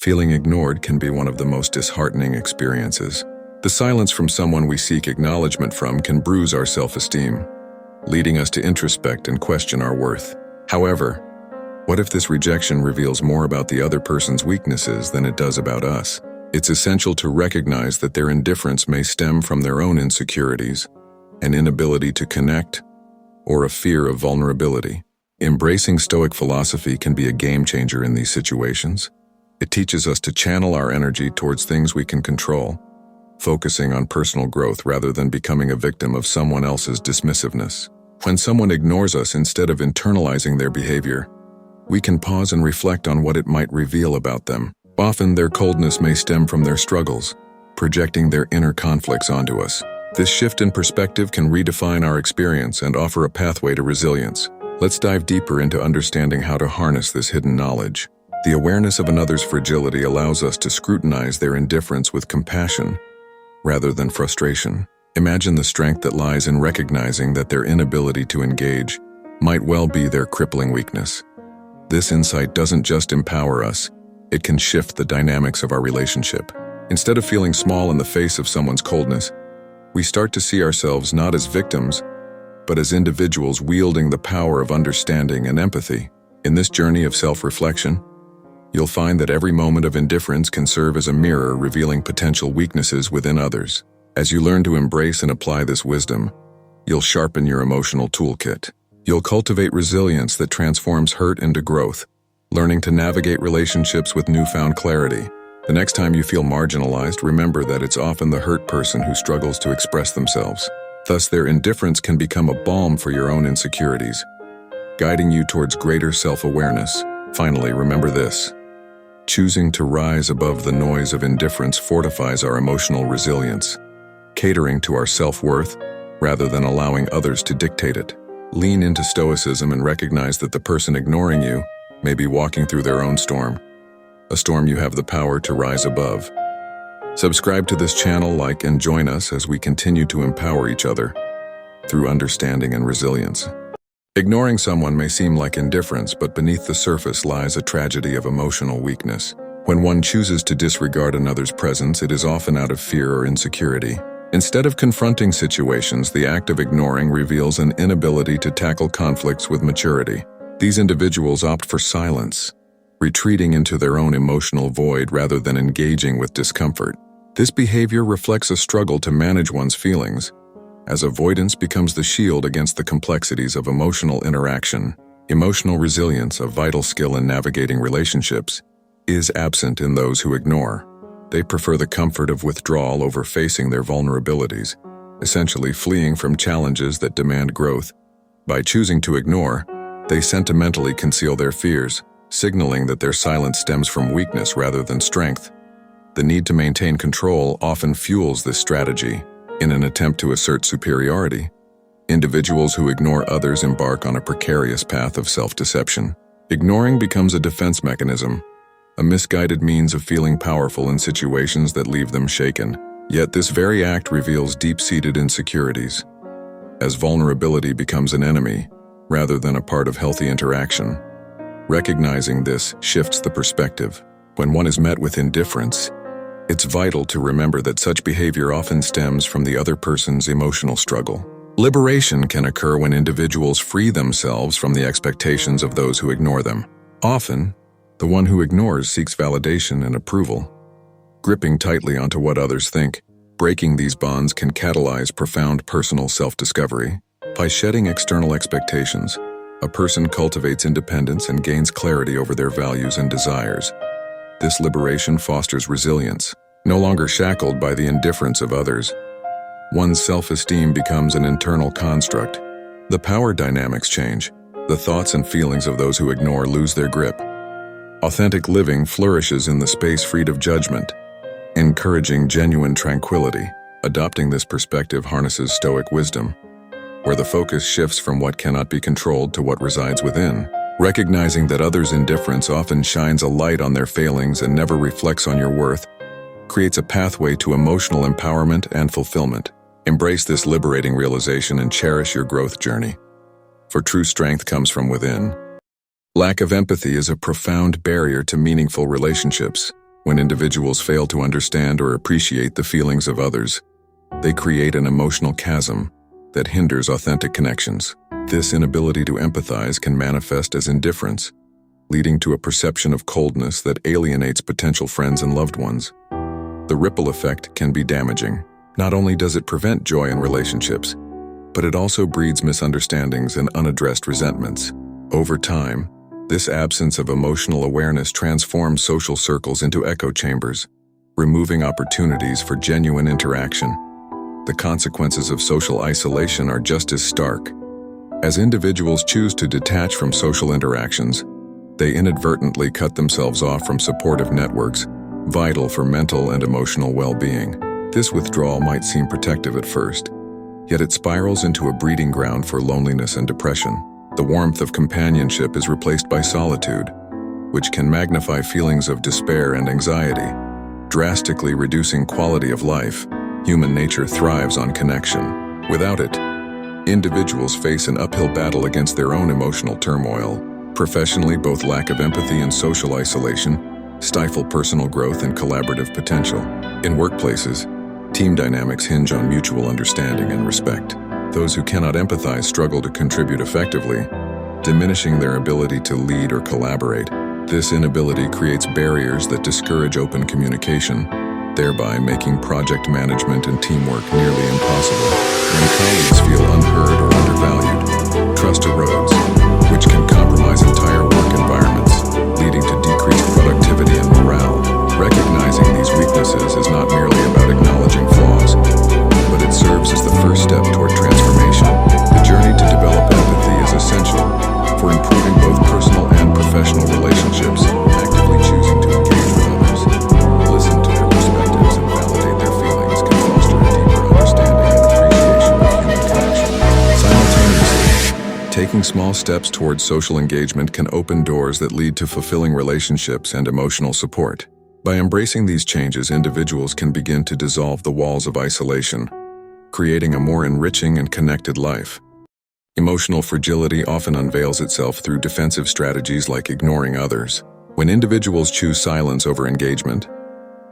Feeling ignored can be one of the most disheartening experiences. The silence from someone we seek acknowledgement from can bruise our self-esteem, leading us to introspect and question our worth. However, what if this rejection reveals more about the other person's weaknesses than it does about us? It's essential to recognize that their indifference may stem from their own insecurities, an inability to connect, or a fear of vulnerability. Embracing Stoic philosophy can be a game-changer in these situations. It teaches us to channel our energy towards things we can control, focusing on personal growth rather than becoming a victim of someone else's dismissiveness. When someone ignores us instead of internalizing their behavior, we can pause and reflect on what it might reveal about them. Often, their coldness may stem from their struggles, projecting their inner conflicts onto us. This shift in perspective can redefine our experience and offer a pathway to resilience. Let's dive deeper into understanding how to harness this hidden knowledge. The awareness of another's fragility allows us to scrutinize their indifference with compassion rather than frustration. Imagine the strength that lies in recognizing that their inability to engage might well be their crippling weakness. This insight doesn't just empower us, it can shift the dynamics of our relationship. Instead of feeling small in the face of someone's coldness, we start to see ourselves not as victims, but as individuals wielding the power of understanding and empathy. In this journey of self-reflection, you'll find that every moment of indifference can serve as a mirror revealing potential weaknesses within others. As you learn to embrace and apply this wisdom, you'll sharpen your emotional toolkit. You'll cultivate resilience that transforms hurt into growth, learning to navigate relationships with newfound clarity. The next time you feel marginalized, remember that it's often the hurt person who struggles to express themselves. Thus, their indifference can become a balm for your own insecurities, guiding you towards greater self-awareness. Finally, remember this: choosing to rise above the noise of indifference fortifies our emotional resilience, catering to our self-worth rather than allowing others to dictate it. Lean into stoicism and recognize that the person ignoring you may be walking through their own storm, a storm you have the power to rise above. Subscribe to this channel, like, and join us as we continue to empower each other through understanding and resilience. Ignoring someone may seem like indifference, but beneath the surface lies a tragedy of emotional weakness. When one chooses to disregard another's presence, it is often out of fear or insecurity. Instead of confronting situations, the act of ignoring reveals an inability to tackle conflicts with maturity. These individuals opt for silence, retreating into their own emotional void rather than engaging with discomfort. This behavior reflects a struggle to manage one's feelings, as avoidance becomes the shield against the complexities of emotional interaction. Emotional resilience, a vital skill in navigating relationships, is absent in those who ignore. They prefer the comfort of withdrawal over facing their vulnerabilities, essentially fleeing from challenges that demand growth. By choosing to ignore, they sentimentally conceal their fears, signaling that their silence stems from weakness rather than strength. The need to maintain control often fuels this strategy. In an attempt to assert superiority, individuals who ignore others embark on a precarious path of self-deception. Ignoring becomes a defense mechanism, a misguided means of feeling powerful in situations that leave them shaken. Yet this very act reveals deep-seated insecurities, as vulnerability becomes an enemy rather than a part of healthy interaction. Recognizing this shifts the perspective. When one is met with indifference, it's vital to remember that such behavior often stems from the other person's emotional struggle. Liberation can occur when individuals free themselves from the expectations of those who ignore them. Often, the one who ignores seeks validation and approval, gripping tightly onto what others think. Breaking these bonds can catalyze profound personal self-discovery. By shedding external expectations, a person cultivates independence and gains clarity over their values and desires. This liberation fosters resilience. No longer shackled by the indifference of others, one's self-esteem becomes an internal construct. The power dynamics change. The thoughts and feelings of those who ignore lose their grip. Authentic living flourishes in the space freed of judgment, encouraging genuine tranquility. Adopting this perspective harnesses Stoic wisdom, where the focus shifts from what cannot be controlled to what resides within. Recognizing that others' indifference often shines a light on their failings and never reflects on your worth creates a pathway to emotional empowerment and fulfillment. Embrace this liberating realization and cherish your growth journey, for true strength comes from within. Lack of empathy is a profound barrier to meaningful relationships. When individuals fail to understand or appreciate the feelings of others, they create an emotional chasm that hinders authentic connections. This inability to empathize can manifest as indifference, leading to a perception of coldness that alienates potential friends and loved ones. The ripple effect can be damaging. Not only does it prevent joy in relationships, but it also breeds misunderstandings and unaddressed resentments. Over time, this absence of emotional awareness transforms social circles into echo chambers, removing opportunities for genuine interaction. The consequences of social isolation are just as stark. As individuals choose to detach from social interactions, they inadvertently cut themselves off from supportive networks, vital for mental and emotional well-being. This withdrawal might seem protective at first, yet it spirals into a breeding ground for loneliness and depression. The warmth of companionship is replaced by solitude, which can magnify feelings of despair and anxiety, drastically reducing quality of life. Human nature thrives on connection. Without it, individuals face an uphill battle against their own emotional turmoil. Professionally, both lack of empathy and social isolation stifle personal growth and collaborative potential. In workplaces, team dynamics hinge on mutual understanding and respect. Those who cannot empathize struggle to contribute effectively, diminishing their ability to lead or collaborate. This inability creates barriers that discourage open communication, thereby making project management and teamwork nearly impossible. When colleagues feel unheard or undervalued, trust erodes, which can compromise entire work environments, leading to decreased productivity and morale. Recognizing these weaknesses is not merely about acknowledging flaws, but it serves as the first step toward transformation. The journey to develop empathy is essential for improving both personal and professional relationships. Actively choosing to engage with others, listen to their perspectives, and validate their feelings can foster a deeper understanding and appreciation of human connection. Simultaneously, taking small steps towards social engagement can open doors that lead to fulfilling relationships and emotional support. By embracing these changes, individuals can begin to dissolve the walls of isolation, creating a more enriching and connected life. Emotional fragility often unveils itself through defensive strategies like ignoring others. When individuals choose silence over engagement,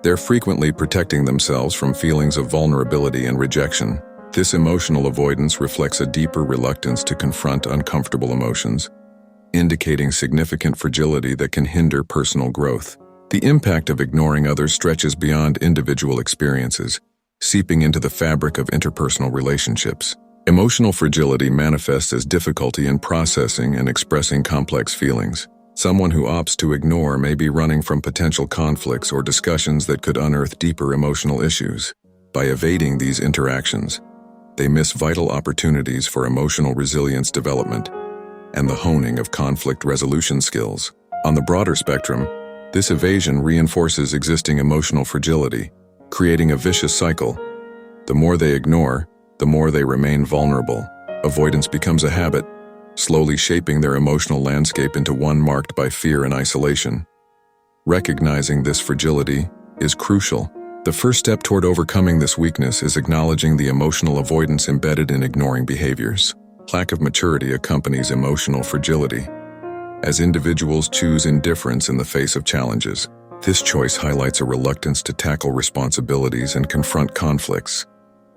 they're frequently protecting themselves from feelings of vulnerability and rejection. This emotional avoidance reflects a deeper reluctance to confront uncomfortable emotions, indicating significant fragility that can hinder personal growth. The impact of ignoring others stretches beyond individual experiences, seeping into the fabric of interpersonal relationships. Emotional fragility manifests as difficulty in processing and expressing complex feelings. Someone who opts to ignore may be running from potential conflicts or discussions that could unearth deeper emotional issues. By evading these interactions, they miss vital opportunities for emotional resilience development and the honing of conflict resolution skills. On the broader spectrum, this evasion reinforces existing emotional fragility, creating a vicious cycle. The more they ignore, the more they remain vulnerable. Avoidance becomes a habit, slowly shaping their emotional landscape into one marked by fear and isolation. Recognizing this fragility is crucial. The first step toward overcoming this weakness is acknowledging the emotional avoidance embedded in ignoring behaviors. Lack of maturity accompanies emotional fragility, as individuals choose indifference in the face of challenges. This choice highlights a reluctance to tackle responsibilities and confront conflicts,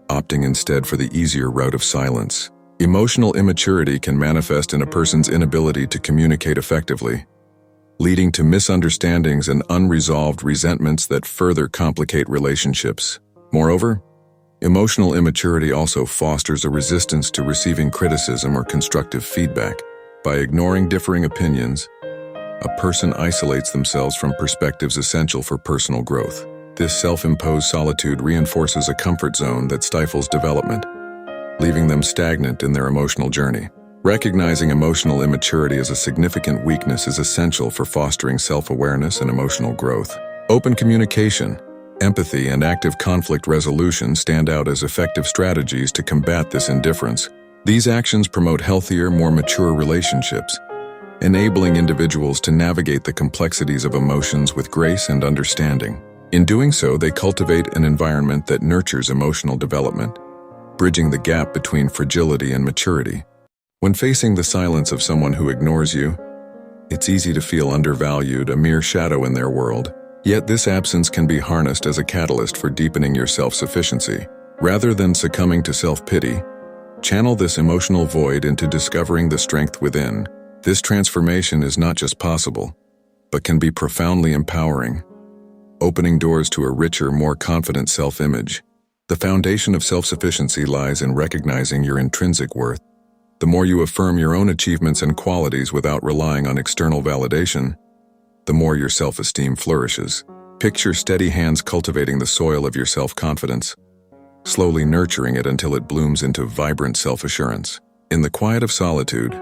opting instead for the easier route of silence. Emotional immaturity can manifest in a person's inability to communicate effectively, leading to misunderstandings and unresolved resentments that further complicate relationships. Moreover, emotional immaturity also fosters a resistance to receiving criticism or constructive feedback. By ignoring differing opinions, a person isolates themselves from perspectives essential for personal growth. This self-imposed solitude reinforces a comfort zone that stifles development, leaving them stagnant in their emotional journey. Recognizing emotional immaturity as a significant weakness is essential for fostering self-awareness and emotional growth. Open communication, empathy, and active conflict resolution stand out as effective strategies to combat this indifference. These actions promote healthier, more mature relationships, enabling individuals to navigate the complexities of emotions with grace and understanding. In doing so, they cultivate an environment that nurtures emotional development, bridging the gap between fragility and maturity. When facing the silence of someone who ignores you, it's easy to feel undervalued, a mere shadow in their world. Yet this absence can be harnessed as a catalyst for deepening your self-sufficiency. Rather than succumbing to self-pity, channel this emotional void into discovering the strength within. This transformation is not just possible, but can be profoundly empowering, opening doors to a richer, more confident self-image. The foundation of self-sufficiency lies in recognizing your intrinsic worth. The more you affirm your own achievements and qualities without relying on external validation, the more your self-esteem flourishes. Picture steady hands cultivating the soil of your self-confidence, slowly nurturing it until it blooms into vibrant self-assurance. In the quiet of solitude,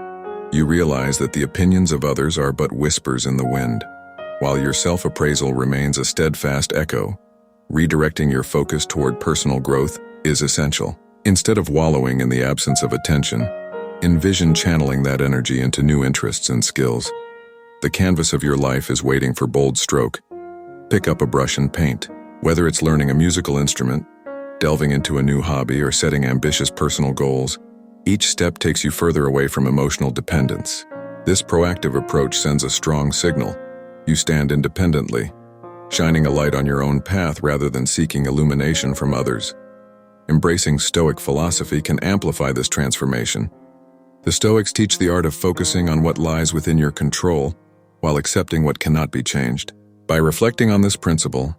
you realize that the opinions of others are but whispers in the wind, while your self-appraisal remains a steadfast echo. Redirecting your focus toward personal growth is essential. Instead of wallowing in the absence of attention, envision channeling that energy into new interests and skills. The canvas of your life is waiting for bold stroke. Pick up a brush and paint. Whether it's learning a musical instrument, delving into a new hobby, or setting ambitious personal goals, each step takes you further away from emotional dependence. This proactive approach sends a strong signal. You stand independently, shining a light on your own path rather than seeking illumination from others. Embracing Stoic philosophy can amplify this transformation. The Stoics teach the art of focusing on what lies within your control while accepting what cannot be changed. By reflecting on this principle,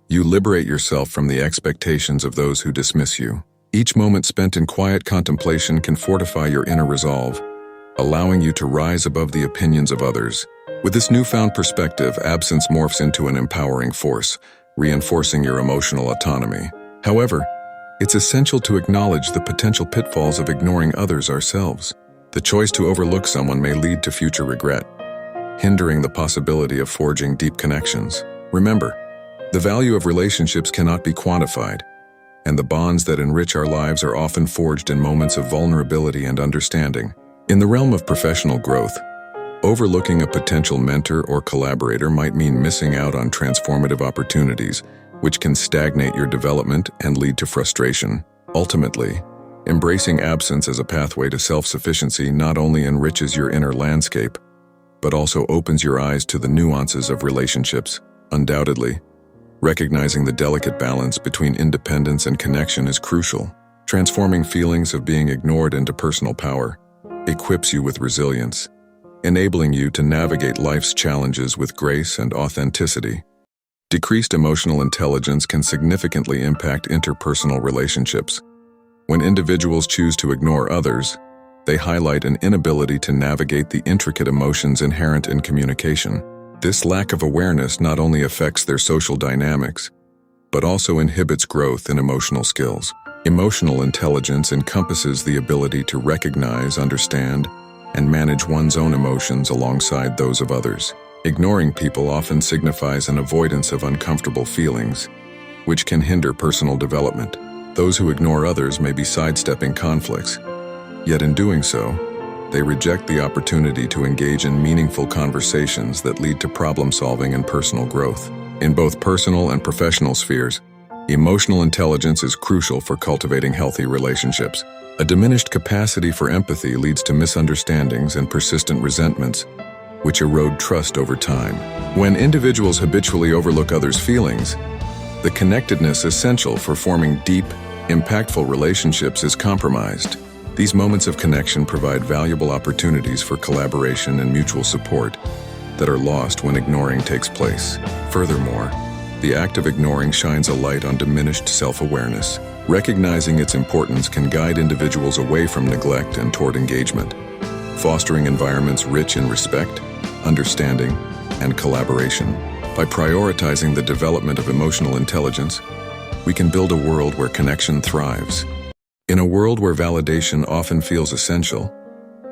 you liberate yourself from the expectations of those who dismiss you. Each moment spent in quiet contemplation can fortify your inner resolve, allowing you to rise above the opinions of others. With this newfound perspective, absence morphs into an empowering force, reinforcing your emotional autonomy. However, it's essential to acknowledge the potential pitfalls of ignoring others ourselves. The choice to overlook someone may lead to future regret, hindering the possibility of forging deep connections. Remember, the value of relationships cannot be quantified, and the bonds that enrich our lives are often forged in moments of vulnerability and understanding. In the realm of professional growth, overlooking a potential mentor or collaborator might mean missing out on transformative opportunities, which can stagnate your development and lead to frustration. Ultimately, embracing absence as a pathway to self-sufficiency not only enriches your inner landscape, but also opens your eyes to the nuances of relationships. Undoubtedly, recognizing the delicate balance between independence and connection is crucial. Transforming feelings of being ignored into personal power equips you with resilience, enabling you to navigate life's challenges with grace and authenticity. Decreased emotional intelligence can significantly impact interpersonal relationships. When individuals choose to ignore others, they highlight an inability to navigate the intricate emotions inherent in communication. This lack of awareness not only affects their social dynamics, but also inhibits growth in emotional skills. Emotional intelligence encompasses the ability to recognize, understand, and manage one's own emotions alongside those of others. Ignoring people often signifies an avoidance of uncomfortable feelings, which can hinder personal development. Those who ignore others may be sidestepping conflicts, yet in doing so, they reject the opportunity to engage in meaningful conversations that lead to problem-solving and personal growth. In both personal and professional spheres, emotional intelligence is crucial for cultivating healthy relationships. A diminished capacity for empathy leads to misunderstandings and persistent resentments, which erode trust over time. When individuals habitually overlook others' feelings, the connectedness essential for forming deep, impactful relationships is compromised. These moments of connection provide valuable opportunities for collaboration and mutual support that are lost when ignoring takes place. Furthermore, the act of ignoring shines a light on diminished self-awareness. Recognizing its importance can guide individuals away from neglect and toward engagement, fostering environments rich in respect, understanding, and collaboration. By prioritizing the development of emotional intelligence, we can build a world where connection thrives. In a world where validation often feels essential,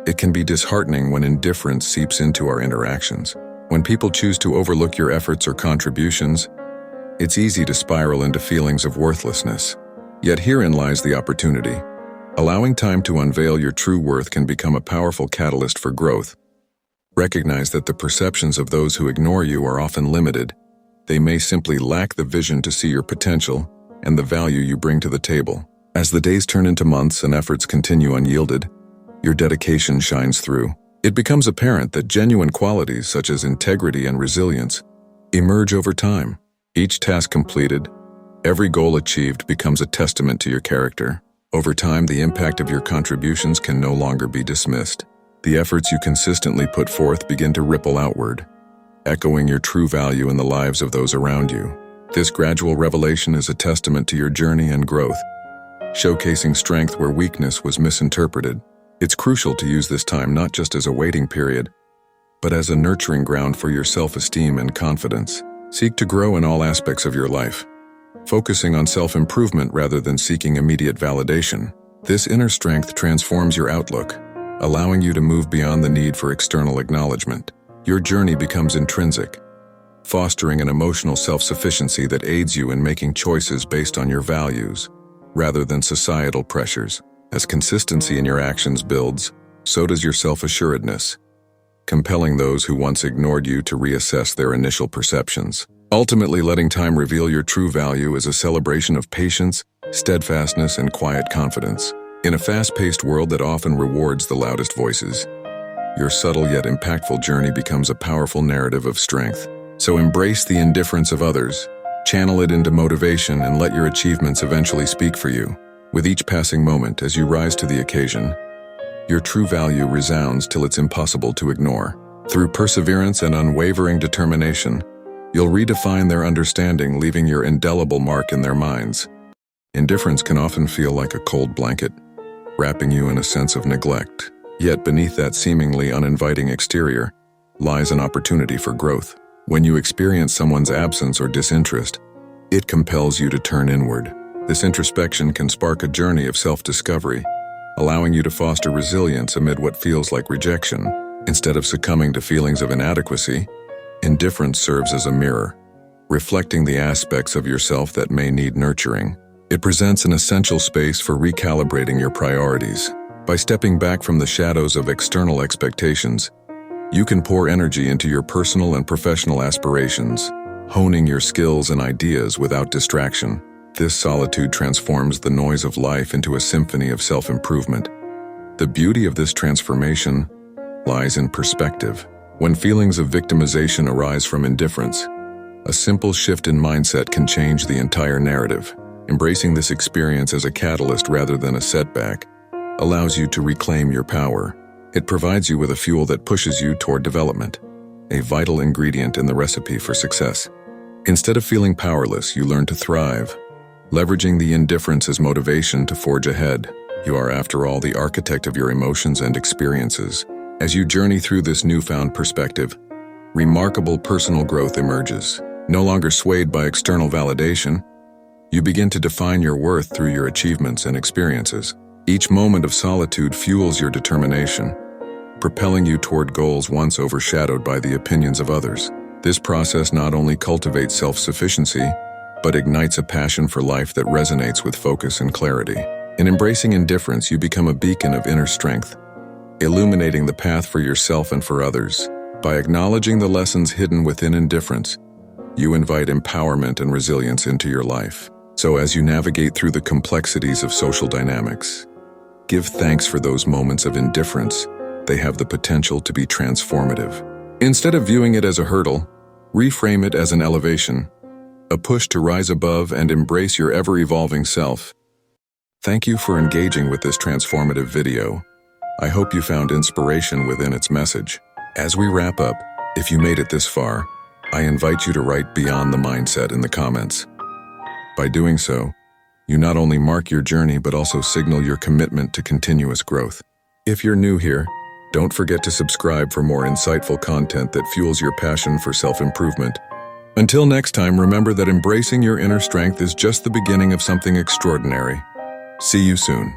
it can be disheartening when indifference seeps into our interactions. When people choose to overlook your efforts or contributions, it's easy to spiral into feelings of worthlessness. Yet herein lies the opportunity. Allowing time to unveil your true worth can become a powerful catalyst for growth. Recognize that the perceptions of those who ignore you are often limited. They may simply lack the vision to see your potential and the value you bring to the table. As the days turn into months and efforts continue unyielded, your dedication shines through. It becomes apparent that genuine qualities such as integrity and resilience emerge over time. Each task completed, every goal achieved becomes a testament to your character. Over time, the impact of your contributions can no longer be dismissed. The efforts you consistently put forth begin to ripple outward, echoing your true value in the lives of those around you. This gradual revelation is a testament to your journey and growth, showcasing strength where weakness was misinterpreted. It's crucial to use this time not just as a waiting period, but as a nurturing ground for your self-esteem and confidence. Seek to grow in all aspects of your life, focusing on self-improvement rather than seeking immediate validation. This inner strength transforms your outlook, allowing you to move beyond the need for external acknowledgement. Your journey becomes intrinsic, fostering an emotional self-sufficiency that aids you in making choices based on your values, rather than societal pressures. As consistency in your actions builds, so does your self-assuredness, compelling those who once ignored you to reassess their initial perceptions. Ultimately, letting time reveal your true value is a celebration of patience, steadfastness, and quiet confidence. In a fast-paced world that often rewards the loudest voices, your subtle yet impactful journey becomes a powerful narrative of strength. So embrace the indifference of others, channel it into motivation, and let your achievements eventually speak for you. With each passing moment, as you rise to the occasion, your true value resounds till it's impossible to ignore. Through perseverance and unwavering determination, you'll redefine their understanding, leaving your indelible mark in their minds. Indifference can often feel like a cold blanket, wrapping you in a sense of neglect. Yet beneath that seemingly uninviting exterior lies an opportunity for growth. When you experience someone's absence or disinterest, it compels you to turn inward. This introspection can spark a journey of self-discovery, allowing you to foster resilience amid what feels like rejection. Instead of succumbing to feelings of inadequacy, indifference serves as a mirror, reflecting the aspects of yourself that may need nurturing. It presents an essential space for recalibrating your priorities. By stepping back from the shadows of external expectations, you can pour energy into your personal and professional aspirations, honing your skills and ideas without distraction. This solitude transforms the noise of life into a symphony of self-improvement. The beauty of this transformation lies in perspective. When feelings of victimization arise from indifference, a simple shift in mindset can change the entire narrative. Embracing this experience as a catalyst rather than a setback allows you to reclaim your power. It provides you with a fuel that pushes you toward development, a vital ingredient in the recipe for success. Instead of feeling powerless, you learn to thrive, leveraging the indifference as motivation to forge ahead. You are, after all, the architect of your emotions and experiences. As you journey through this newfound perspective, remarkable personal growth emerges. No longer swayed by external validation, you begin to define your worth through your achievements and experiences. Each moment of solitude fuels your determination, propelling you toward goals once overshadowed by the opinions of others. This process not only cultivates self-sufficiency, but ignites a passion for life that resonates with focus and clarity. In embracing indifference, you become a beacon of inner strength, illuminating the path for yourself and for others. By acknowledging the lessons hidden within indifference, you invite empowerment and resilience into your life. So as you navigate through the complexities of social dynamics, give thanks for those moments of indifference. They have the potential to be transformative. Instead of viewing it as a hurdle, reframe it as an elevation, a push to rise above and embrace your ever-evolving self. Thank you for engaging with this transformative video. I hope you found inspiration within its message. As we wrap up, if you made it this far, I invite you to write "Beyond the Mindset" in the comments. By doing so, you not only mark your journey but also signal your commitment to continuous growth. If you're new here, don't forget to subscribe for more insightful content that fuels your passion for self-improvement. Until next time, remember that embracing your inner strength is just the beginning of something extraordinary. See you soon.